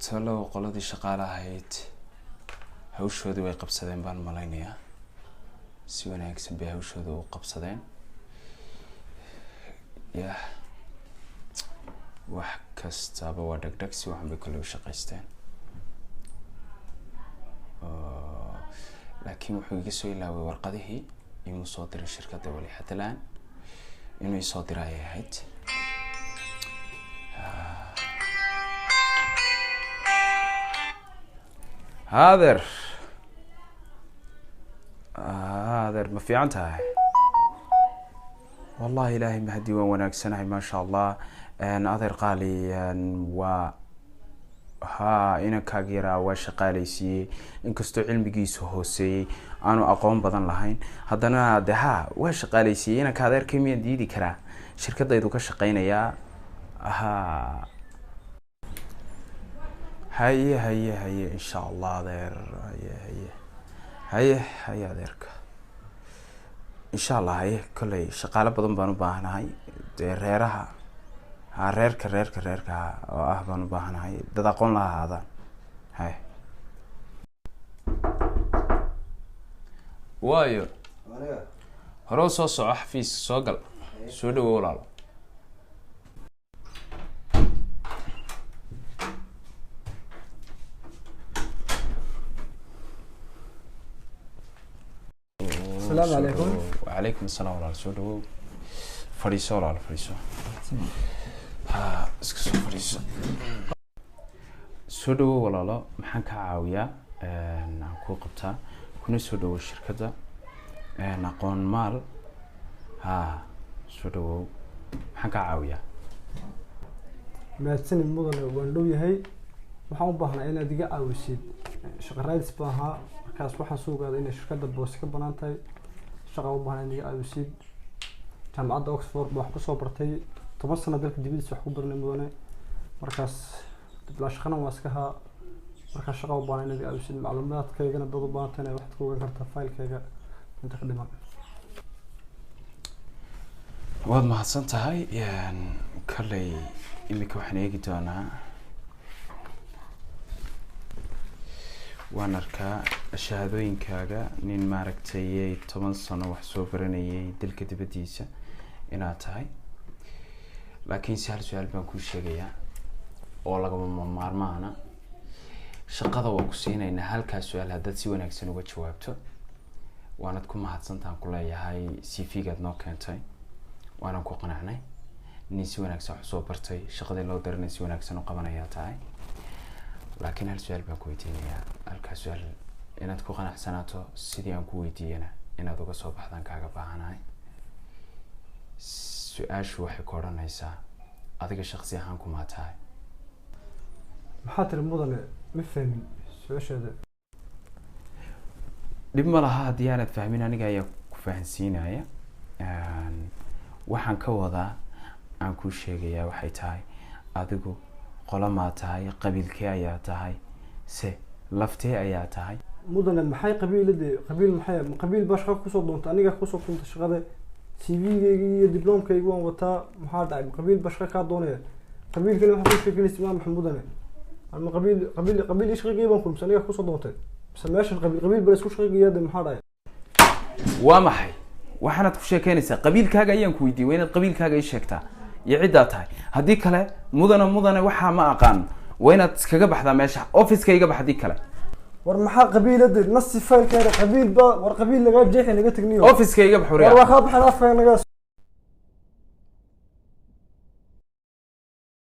talo qoladii shaqaalaha ahayd hawshooda way qabsadeen baan malaynayaa si wanaagsan bay hawshooda u qabsadeen yah wax kastaba waa dhagdhag si waxan bay kale u shaqaysteen laakiin wuxuu iga soo ilaaway warqadihii inuu soo diray shirkadda wali xatalaan inuu soo diray ahayd هذا ما في عنتها والله إلهي مهدي وناك سنة ما شاء الله ناظر قالي و ها إنا كاجيرا وشقاليسي إن كستو علمي جيسو هوسي أنا أقوم بدن لهين هذانا ده وشقاليسي إنا كادر كمية دي كرا شركة ضيدو كشقينا يا ها هيا إن شاء الله ذير هيا ذيرك إن شاء الله هيا كله شغالة بدن بانو باهنا هاي ريرها ريرك بانو باهنا هاي دقون لها هذا هاي وايو هرو سو حفيز سوقل سودو ولا السلام عليكم. وعليكم السلام ورحمة الله وبركاته. فريسة ولا فريسة؟ اسكسو فريسة. سودو ولا لا محنك عاوية نعكو قبتها كنا سودو الشركة نقون مال سودو محنك عاوية. ما تسني المدن وندوي هاي waxaan u baahnaa inaad iga caawisid shaqaraadis baaha markaas waxaan soo gaaday in shirkadda boos ka banaan tahay shaqa u baahnaa inaad iga caawisid jaamacadda Oxford wax ku soo bartay 10 sano dalka dibadiisa wax ku baranay mudane markaas dibla shaqana waa iska haa markaas shaqa u baahnaa inaad iga caawisid macluumaadkaygana dad u baahan wax ku ogaan kartaa faylkayga inta ka dhiman waad mahadsan tahay kallay imika waxaan eegi doonaa waan arkaa shahaadooyinkaaga nin maaragtay 10 sano wax soo baranayay dalka dibadiisa inaad tahay laakiin si hal su'aal baan ku sheegayaa oo lagama maarmaana shaqada waa ku siinaynaa halka su'aal haddaad si wanaagsan uga jawaabto waanad ku mahadsantaan ku leeyahay CV-gaad noo keentay waanan ku qanacnay nin si wanaagsan wax soo bartay shaqada loo daranay si wanaagsan u qabanaya tahay laakiin hal su'aal baan ku weydiinayaa halkaas su'aal inaad ku qanacsanaato sidii aan ku weydiiyana inaad uga soo baxdaan kaaga baahanahay su'aashu waxay ku oranaysaa adiga shakhsi ahaan kuma tahay maxaa tiri mudane ma fahmin su'aashaada dib ma laha haddii aanad fahmin aniga ayaa ku fahansiinaya waxaan ka wadaa aan ku sheegayaa waxay tahay adigu qola ma tahay qabiilkee ayaa tahay se laftee ayaa tahay mudane maxay qabiil maxay qabiil bashqa ku soo doonta aniga ku soo doonta shaqada CV-gayga iyo diplomkayga waan wataa maxaa dhacay qabiil bashqa ka doonaya qabiilkana waxa ku sheeganaysa waa maxmudane ama qabiil ishqiga baan kulmsan aniga ku soo doontay sameeshan qabiil bal isku shaqeeyay maxaa dhacay waa maxay waxaanad ku sheekeynaysaa qabiilkaaga ayaan ku weydiiyay inaad qabiilkaaga ii sheegtaa iyo cidda tahay haddii kale mudane waxa ma aqaan waynaad iskaga baxdaa meesha office-ka iga baxdii kale war maxaa qabiilada nasi faylkeeda qabiil ba war qabiil laga jeexay naga tagniyo office-ka iga baxuriya war waxa baxay afka naga